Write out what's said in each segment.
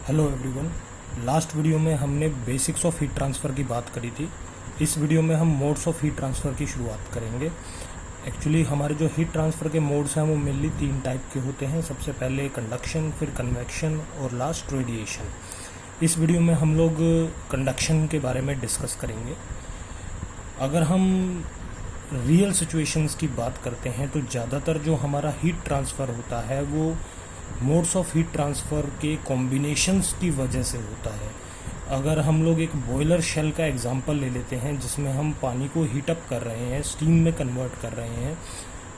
Hello everyone. Last video में हमने basics of heat transfer की बात करी थी। इस वीडियो में हम मोड्स ऑफ हीट ट्रांसफ़र की शुरुआत करेंगे। एक्चुअली हमारे जो हीट ट्रांसफ़र के मोड्स हैं वो मेनली 3 टाइप के होते हैं। सबसे पहले कंडक्शन, फिर कन्वेक्शन और लास्ट रेडिएशन। इस वीडियो में हम लोग कंडक्शन के बारे में डिस्कस करेंगे। अगर हम रियल सिचुएशंस की बात करते हैं तो ज़्यादातर जो हमारा हीट ट्रांसफ़र होता है वो मोड्स ऑफ हीट ट्रांसफ़र के कॉम्बिनेशंस की वजह से होता है। अगर हम लोग एक बॉयलर शेल का एग्जांपल ले लेते हैं जिसमें हम पानी को हीट अप कर रहे हैं, स्टीम में कन्वर्ट कर रहे हैं,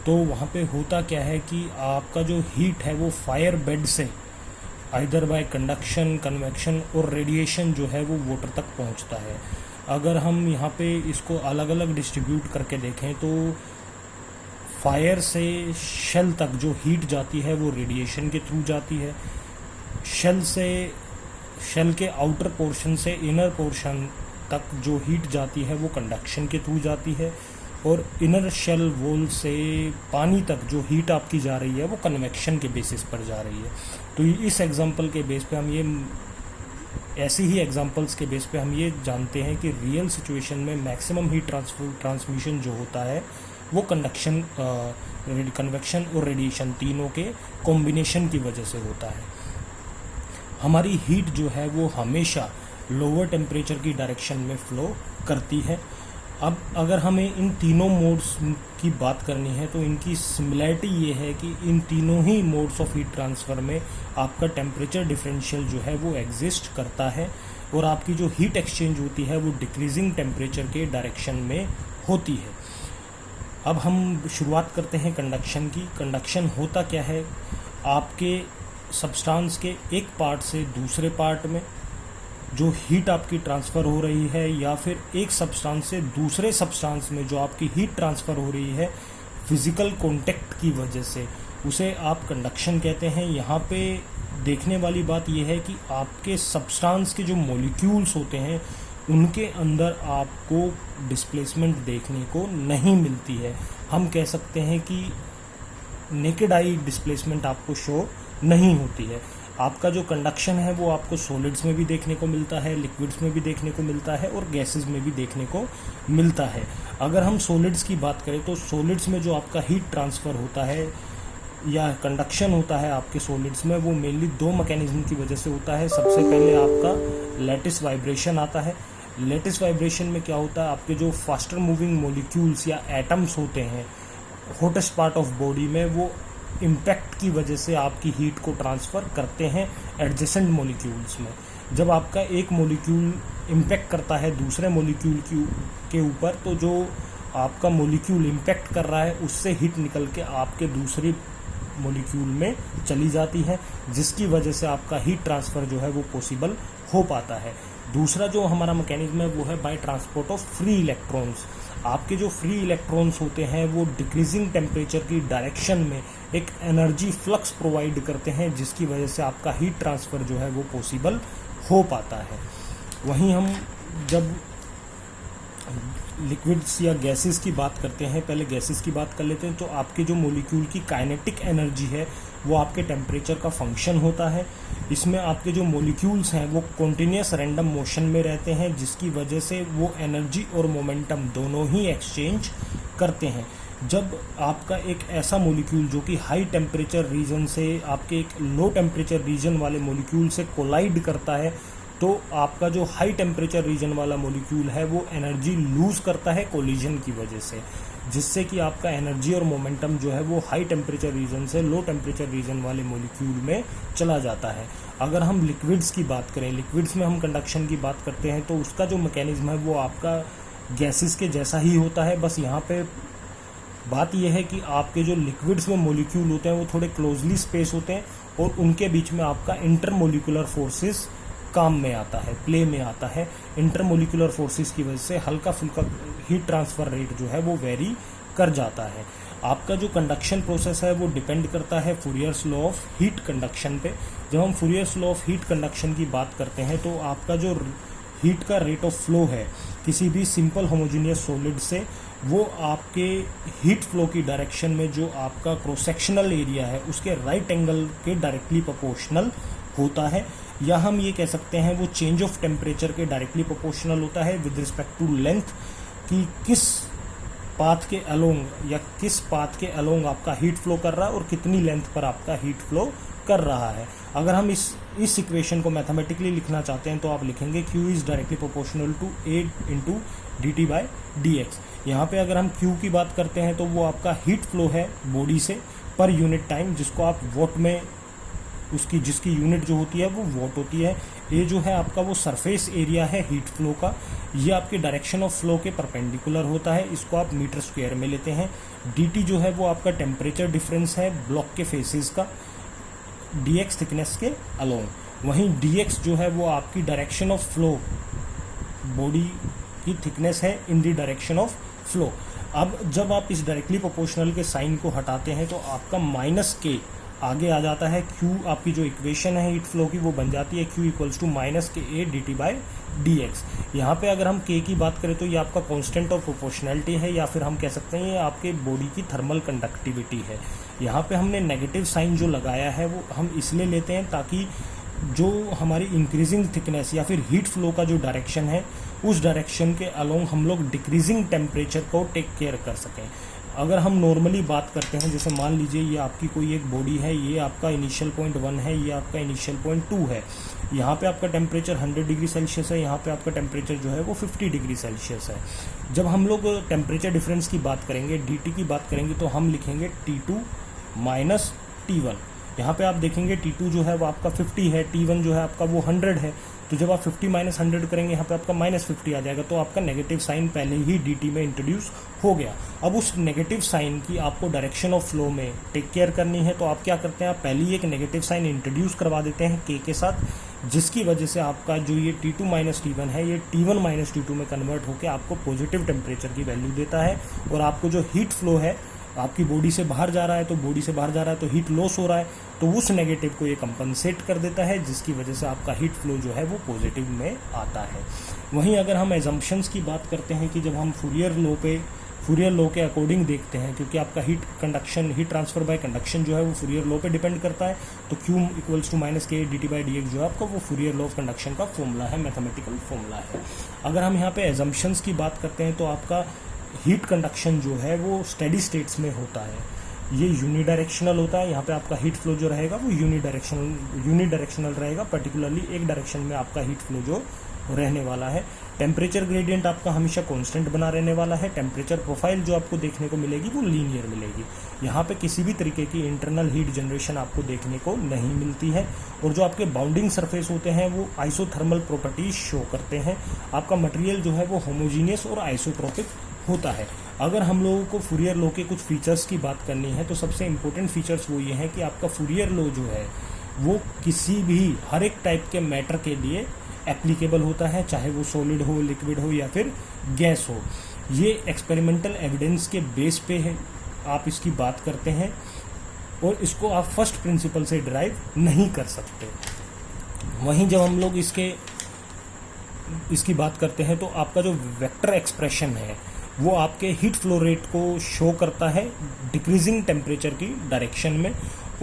तो वहाँ पे होता क्या है कि आपका जो हीट है वो फायर बेड से आइदर बाय कंडक्शन, कन्वेक्शन और रेडिएशन जो है वो वाटर तक पहुँचता है। अगर हम यहाँ पे इसको अलग अलग डिस्ट्रीब्यूट करके देखें तो फायर से शेल तक जो हीट जाती है वो रेडिएशन के थ्रू जाती है। शेल के आउटर पोर्शन से इनर पोर्शन तक जो हीट जाती है वो कंडक्शन के थ्रू जाती है। और इनर शेल वॉल से पानी तक जो हीट आपकी जा रही है वो कन्वेक्शन के बेसिस पर जा रही है। तो इस एग्जांपल के बेस पे हम ये ऐसे ही एग्जांपल्स के बेस पे हम ये जानते हैं कि रियल सिचुएशन में मैक्सिमम हीट ट्रांसमिशन जो होता है वो कंडक्शन, कन्वेक्शन और रेडिएशन तीनों के कॉम्बिनेशन की वजह से होता है। हमारी हीट जो है वो हमेशा लोअर टेम्परेचर की डायरेक्शन में फ्लो करती है। अब अगर हमें इन तीनों मोड्स की बात करनी है तो इनकी सिमिलैरिटी ये है कि इन तीनों ही मोड्स ऑफ हीट ट्रांसफ़र में आपका टेम्परेचर डिफरेंशियल जो है वो एग्जिस्ट करता है और आपकी जो हीट एक्सचेंज होती है वो डिक्रीजिंग टेम्परेचर के डायरेक्शन में होती है। अब हम शुरुआत करते हैं कंडक्शन की। कंडक्शन होता क्या है, आपके सब्सटेंस के एक पार्ट से दूसरे पार्ट में जो हीट आपकी ट्रांसफ़र हो रही है या फिर एक सब्सटेंस से दूसरे सब्सटेंस में जो आपकी हीट ट्रांसफ़र हो रही है फिज़िकल कांटेक्ट की वजह से, उसे आप कंडक्शन कहते हैं। यहाँ पे देखने वाली बात यह है कि आपके सब्सटेंस के जो मॉलिक्यूल्स होते हैं उनके अंदर आपको डिस्प्लेसमेंट देखने को नहीं मिलती है। हम कह सकते हैं कि नेकेड आई डिस्प्लेसमेंट आपको शो नहीं होती है। आपका जो कंडक्शन है वो आपको सॉलिड्स में भी देखने को मिलता है, लिक्विड्स में भी देखने को मिलता है और गैसेस में भी देखने को मिलता है। अगर हम सॉलिड्स की बात करें तो सॉलिड्स में जो आपका हीट ट्रांसफ़र होता है या कंडक्शन होता है आपके सॉलिड्स में वो मेनली 2 मैकेनिज्म की वजह से होता है। सबसे पहले आपका लैटिस वाइब्रेशन आता है। लैटिस वाइब्रेशन में क्या होता है, आपके जो फास्टर मूविंग मॉलिक्यूल्स या एटम्स होते हैं हॉटेस्ट पार्ट ऑफ बॉडी में, वो इम्पैक्ट की वजह से आपकी हीट को ट्रांसफ़र करते हैं एडजेसेंट मॉलिक्यूल्स में। जब आपका एक मॉलिक्यूल इम्पैक्ट करता है दूसरे मॉलिक्यूल के ऊपर, तो जो आपका मॉलिक्यूल इम्पैक्ट कर रहा है उससे हीट निकल के आपके दूसरी मॉलिक्यूल में चली जाती है, जिसकी वजह से आपका हीट ट्रांसफ़र जो है वो पॉसिबल हो पाता है। दूसरा जो हमारा मैकेनिज्म है वो है by transport of free electrons. आपके जो फ्री इलेक्ट्रॉन्स होते हैं वो डिक्रीजिंग टेम्परेचर की डायरेक्शन में एक एनर्जी फ्लक्स प्रोवाइड करते हैं, जिसकी वजह से आपका हीट ट्रांसफ़र जो है वो पॉसिबल हो पाता है। वहीं हम जब लिक्विड्स या गैसेस की बात करते हैं, पहले गैसेस की बात कर लेते हैं, तो आपके जो मॉलिक्यूल की काइनेटिक एनर्जी है वो आपके टेम्परेचर का फंक्शन होता है। इसमें आपके जो मॉलिक्यूल्स हैं वो कॉन्टिन्यूस रैंडम मोशन में रहते हैं, जिसकी वजह से वो एनर्जी और मोमेंटम दोनों ही एक्सचेंज करते हैं। जब आपका एक ऐसा मॉलिक्यूल जो कि हाई टेम्परेचर रीजन से आपके एक लो टेम्परेचर रीजन वाले मॉलिक्यूल से कोलाइड करता है, तो आपका जो हाई टेम्परेचर रीजन वाला मॉलिक्यूल है वो एनर्जी लूज़ करता है कोलिजन की वजह से, जिससे कि आपका एनर्जी और मोमेंटम जो है वो हाई टेम्परेचर रीजन से लो टेम्परेचर रीजन वाले मॉलिक्यूल में चला जाता है। अगर हम लिक्विड्स की बात करें, लिक्विड्स में हम कंडक्शन की बात करते हैं तो उसका जो मैकेनिज्म है वो आपका गैसेस के जैसा ही होता है। बस यहाँ पे बात यह है कि आपके जो लिक्विड्स में मॉलिक्यूल होते हैं वो थोड़े क्लोजली स्पेस होते हैं और उनके बीच में आपका इंटरमोलिकुलर फोर्सेस काम में आता है, प्ले में आता है। इंटरमोलिकुलर फोर्सेस की वजह से हल्का फुल्का हीट ट्रांसफ़र रेट जो है वो वेरी कर जाता है। आपका जो कंडक्शन प्रोसेस है वो डिपेंड करता है फूरियर्स लॉ ऑफ हीट कंडक्शन पे। जब हम फूरियर्स लॉ ऑफ हीट कंडक्शन की बात करते हैं तो आपका जो हीट का रेट ऑफ फ्लो है किसी भी सिंपल होमोजेनियस सॉलिड से, वो आपके हीट फ्लो की डायरेक्शन में जो आपका क्रॉस सेक्शनल एरिया है उसके राइट एंगल के डायरेक्टली प्रोपोर्शनल होता है, या हम ये कह सकते हैं वो चेंज ऑफ टेम्परेचर के डायरेक्टली प्रोपोर्शनल होता है विद रिस्पेक्ट टू लेंथ, कि किस पाथ के अलोंग या किस पाथ के अलोंग आपका हीट फ्लो कर रहा है और कितनी लेंथ पर आपका हीट फ्लो कर रहा है। अगर हम इस इक्वेशन को मैथमेटिकली लिखना चाहते हैं तो आप लिखेंगे Q is directly proportional to A into dt by dx। यहाँ पे अगर हम Q की बात करते हैं तो वो आपका हीट फ्लो है बॉडी से पर यूनिट टाइम, जिसको आप वॉट में जिसकी यूनिट जो होती है वो वॉट होती है। ये जो है आपका वो सरफेस एरिया है हीट फ्लो का, ये आपके डायरेक्शन ऑफ फ्लो के परपेंडिकुलर होता है, इसको आप मीटर स्क्वायर में लेते हैं। dt जो है वो आपका टेम्परेचर डिफरेंस है ब्लॉक के फेसेस का dx थिकनेस के अलोंग। वहीं dx जो है वो आपकी डायरेक्शन ऑफ फ्लो, बॉडी की थिकनेस है in the direction of flow. अब जब आप इस डायरेक्टली प्रोपोर्शनल के साइन को हटाते हैं तो आपका माइनस के आगे आ जाता है। Q आपकी जो इक्वेशन है हीट फ्लो की वो बन जाती है Q इक्वल्स टू माइनस के A dt बाय dx। यहाँ पे अगर हम K की बात करें तो ये आपका कांस्टेंट ऑफ प्रोपोर्शनैलिटी है, या फिर हम कह सकते हैं ये आपके बॉडी की थर्मल कंडक्टिविटी है। यहाँ पे हमने नेगेटिव साइन जो लगाया है वो हम इसलिए लेते हैं ताकि जो हमारी इंक्रीजिंग थिकनेस या फिर हीट फ्लो का जो डायरेक्शन है उस डायरेक्शन के अलोंग हम लोग डिक्रीजिंग टेम्परेचर को टेक केयर कर सकें। अगर हम नॉर्मली बात करते हैं, जैसे मान लीजिए ये आपकी कोई एक बॉडी है, ये आपका इनिशियल पॉइंट 1 है, ये आपका इनिशियल पॉइंट 2 है, यहाँ पे आपका टेम्परेचर 100 डिग्री सेल्सियस है, यहाँ पे आपका टेम्परेचर जो है वो 50 डिग्री सेल्सियस है। जब हम लोग टेम्परेचर डिफरेंस की बात करेंगे, dt की बात करेंगे, तो हम लिखेंगे T2 माइनस T1। यहाँ पे आप देखेंगे T2 जो है वो आपका 50 है, T1 जो है आपका वो 100 है, तो जब आप 50 माइनस 100 करेंगे यहाँ पे आपका माइनस 50 आ जाएगा, तो आपका नेगेटिव साइन पहले ही dt में इंट्रोड्यूस हो गया। अब उस नेगेटिव साइन की आपको डायरेक्शन ऑफ फ्लो में टेक केयर करनी है, तो आप क्या करते हैं, आप पहले ही एक नेगेटिव साइन इंट्रोड्यूस करवा देते हैं k के साथ, जिसकी वजह से आपका जो ये T2 माइनस T1 है ये T1 माइनस T2 में कन्वर्ट होकर आपको पॉजिटिव टेम्परेचर की वैल्यू देता है, और आपको जो हीट फ्लो है आपकी बॉडी से बाहर जा रहा है, तो बॉडी से बाहर जा रहा है तो हीट लॉस हो रहा है, तो उस नेगेटिव को ये कंपनसेट कर देता है, जिसकी वजह से आपका हीट फ्लो जो है वो पॉजिटिव में आता है। वहीं अगर हम एजम्पशंस की बात करते हैं कि जब हम फूरियर लॉ के अकॉर्डिंग देखते हैं, क्योंकि आपका हीट ट्रांसफर बाय कंडक्शन जो है वो फूरियर लॉ पे डिपेंड करता है, तो Q इक्वल्स टू माइनस के dt बाई dx जो है आपका वो फूरियर लॉ ऑफ कंडक्शन का फॉर्मूला है, मैथमेटिकल फॉर्मूला है। अगर हम यहाँ पे एजम्पशंस की बात करते हैं तो आपका हीट कंडक्शन जो है वो स्टेडी स्टेट्स में होता है, ये यूनिडायरेक्शनल होता है। यहाँ पे आपका हीट फ्लो जो रहेगा वो यूनिडायरेक्शनल रहेगा, पर्टिकुलरली एक डायरेक्शन में आपका हीट फ्लो जो रहने वाला है। टेम्परेचर ग्रेडियंट आपका हमेशा कांस्टेंट बना रहने वाला है। टेम्परेचर प्रोफाइल जो आपको देखने को मिलेगी वो लीनियर मिलेगी, यहाँ पे किसी भी तरीके की इंटरनल हीट जनरेशन आपको देखने को नहीं मिलती है। और जो आपके बाउंडिंग सरफेस होते हैं वो आइसोथर्मल प्रॉपर्टीज शो करते हैं। आपका मटेरियल जो है वो होमोजीनियस और आइसोट्रोपिक होता है। अगर हम लोगों को फूरियर लॉ के कुछ फीचर्स की बात करनी है तो सबसे इंपॉर्टेंट फीचर्स वो ये हैं कि आपका फूरियर लॉ जो है वो किसी भी हर एक टाइप के मैटर के लिए एप्लीकेबल होता है, चाहे वो सॉलिड हो, लिक्विड हो या फिर गैस हो। ये एक्सपेरिमेंटल एविडेंस के बेस पे है आप इसकी बात करते हैं, और इसको आप फर्स्ट प्रिंसिपल से डिराइव नहीं कर सकते। वहीं जब हम लोग इसकी बात करते हैं तो आपका जो वेक्टर एक्सप्रेशन है वो आपके हीट फ्लो रेट को शो करता है डिक्रीजिंग टेम्परेचर की डायरेक्शन में,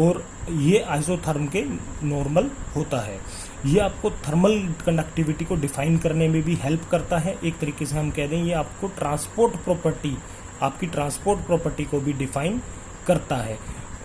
और ये आइसोथर्म के नॉर्मल होता है। ये आपको थर्मल कंडक्टिविटी को डिफाइन करने में भी हेल्प करता है। एक तरीके से हम कह दें ये आपको आपकी ट्रांसपोर्ट प्रॉपर्टी को भी डिफाइन करता है,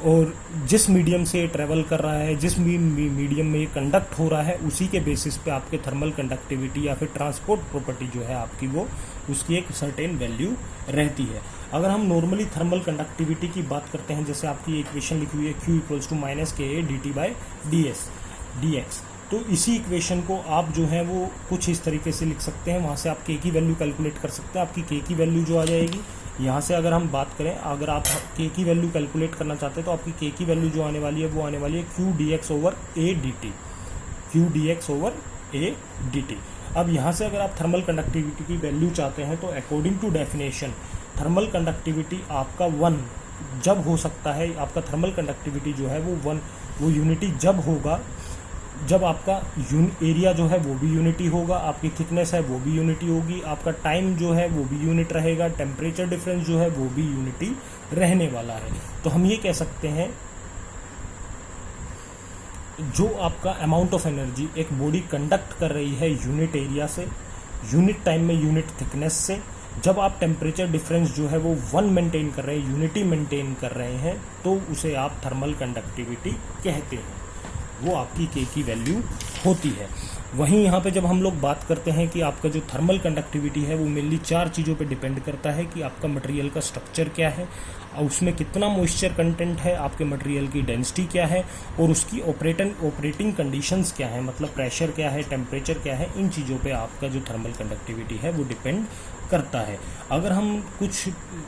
और जिस मीडियम से ये ट्रेवल कर रहा है, जिस मीडियम में ये कंडक्ट हो रहा है, उसी के बेसिस पे आपके थर्मल कंडक्टिविटी या फिर ट्रांसपोर्ट प्रॉपर्टी जो है आपकी वो उसकी एक सर्टेन वैल्यू रहती है। अगर हम नॉर्मली थर्मल कंडक्टिविटी की बात करते हैं, जैसे आपकी इक्वेशन लिखी हुई है Q इक्वल्स टू माइनस के dt बाई dx, तो इसी इक्वेशन को आप जो है वो कुछ इस तरीके से लिख सकते हैं। वहाँ से आप k की वैल्यू कैलकुलेट कर सकते हैं। आपकी k की वैल्यू जो आ जाएगी, यहाँ से अगर हम बात करें, अगर आप k की वैल्यू कैलकुलेट करना चाहते हैं तो आपकी k की वैल्यू जो आने वाली है वो आने वाली है Q dx over a dt। अब यहाँ से अगर आप थर्मल कंडक्टिविटी की वैल्यू चाहते हैं तो according to definition thermal conductivity आपका 1 जब हो सकता है, आपका थर्मल कंडक्टिविटी जो है वो 1 वो यूनिटी जब होगा जब आपका एरिया जो है वो भी यूनिटी होगा, आपकी थिकनेस है वो भी यूनिटी होगी, आपका टाइम जो है वो भी यूनिट रहेगा, टेम्परेचर डिफरेंस जो है वो भी यूनिटी रहने वाला है। तो हम ये कह सकते हैं जो आपका अमाउंट ऑफ एनर्जी एक बॉडी कंडक्ट कर रही है यूनिट एरिया से, यूनिट टाइम में यूनिट थिकनेस से, जब आप टेम्परेचर डिफरेंस जो है वो 1 मेंटेन कर रहे हैं, यूनिटी मेंटेन कर रहे हैं, तो उसे आप थर्मल कंडक्टिविटी कहते हैं। वो आपकी के की वैल्यू होती है। वहीं यहाँ पे जब हम लोग बात करते हैं कि आपका जो थर्मल कंडक्टिविटी है वो मेनली 4 चीज़ों पे डिपेंड करता है कि आपका मटेरियल का स्ट्रक्चर क्या है, उसमें कितना मॉइस्चर कंटेंट है, आपके मटेरियल की डेंसिटी क्या है, और उसकी ऑपरेटिंग कंडीशंस क्या है, मतलब प्रेशर क्या है, टेम्परेचर क्या है। इन चीज़ों पे आपका जो थर्मल कंडक्टिविटी है वो डिपेंड करता है। अगर हम कुछ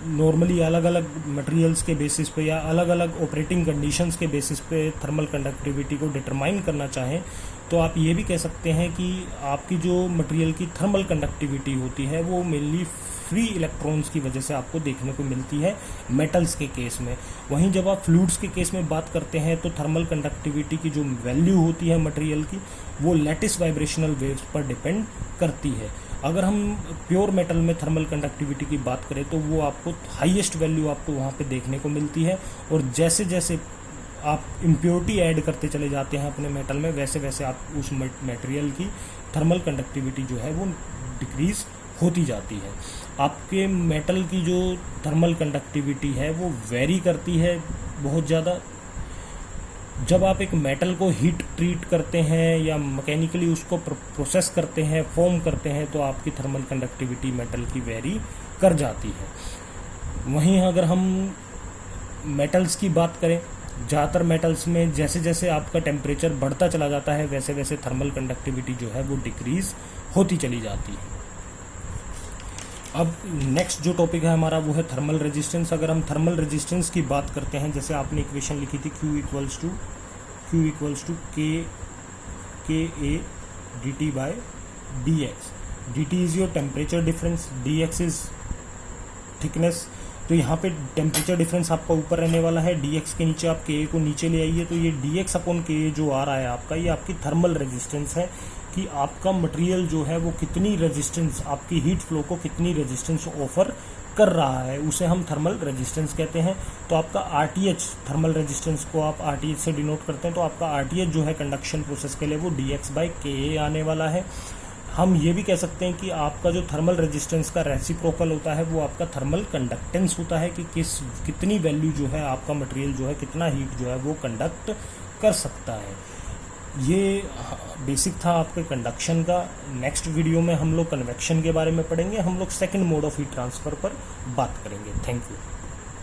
नॉर्मली अलग अलग मटेरियल्स के बेसिस पे या अलग अलग ऑपरेटिंग कंडीशंस के बेसिस पे थर्मल कंडक्टिविटी को डिटरमाइन करना चाहें, तो आप ये भी कह सकते हैं कि आपकी जो मटेरियल की थर्मल कंडक्टिविटी होती है वो मेनली फ्री इलेक्ट्रॉन्स की वजह से आपको देखने को मिलती है मेटल्स के केस में। वहीं जब आप फ्लूइड्स के केस में बात करते हैं तो थर्मल कंडक्टिविटी की जो वैल्यू होती है मटेरियल की वो लैटिस वाइब्रेशनल वेव्स पर डिपेंड करती है। अगर हम प्योर मेटल में थर्मल कंडक्टिविटी की बात करें तो वो आपको हाईएस्ट वैल्यू आपको वहाँ पे देखने को मिलती है, और जैसे जैसे आप इम्प्योरिटी ऐड करते चले जाते हैं अपने मेटल में, वैसे वैसे आप उस मटेरियल की थर्मल कंडक्टिविटी जो है वो डिक्रीज होती जाती है। आपके मेटल की जो थर्मल कंडक्टिविटी है वो वेरी करती है बहुत ज़्यादा। जब आप एक मेटल को हीट ट्रीट करते हैं या मैकेनिकली उसको प्रोसेस करते हैं, फॉर्म करते हैं, तो आपकी थर्मल कंडक्टिविटी मेटल की वेरी कर जाती है। वहीं अगर हम मेटल्स की बात करें, ज़्यादातर मेटल्स में जैसे जैसे आपका टेम्परेचर बढ़ता चला जाता है वैसे वैसे थर्मल कंडक्टिविटी जो है वो डिक्रीज होती चली जाती है। अब नेक्स्ट जो टॉपिक है हमारा वो है थर्मल रेजिस्टेंस। अगर हम थर्मल रेजिस्टेंस की बात करते हैं, जैसे आपने इक्वेशन लिखी थी Q इक्वल्स टू के A D T by D x. D T is your temperature difference, D x is thickness. तो यहाँ पे टेम्परेचर डिफरेंस आपका ऊपर रहने वाला है, डी एक्स के नीचे आप के ए को नीचे ले आइए, तो ये डी एक्स अपॉन के ए जो आ रहा है आपका, ये आपकी थर्मल रेजिस्टेंस है कि आपका मटेरियल जो है वो कितनी रेजिस्टेंस, आपकी हीट फ्लो को कितनी रेजिस्टेंस ऑफर कर रहा है, उसे हम थर्मल रेजिस्टेंस कहते हैं। तो आपका आरटीएच, थर्मल रेजिस्टेंस को आप आरटीएच से डिनोट करते हैं, तो आपका आरटीएच जो है कंडक्शन प्रोसेस के लिए वो डी एक्स बाई के ए आने वाला है। हम ये भी कह सकते हैं कि आपका जो थर्मल रेजिस्टेंस का रेसिप्रोकल होता है वो आपका थर्मल कंडक्टेंस होता है कि कितनी वैल्यू जो है आपका मटेरियल जो है कितना हीट जो है वो कंडक्ट कर सकता है। ये बेसिक था आपके कंडक्शन का। नेक्स्ट वीडियो में हम लोग कन्वेक्शन के बारे में पढ़ेंगे, हम लोग second mode of heat transfer पर बात करेंगे। Thank you.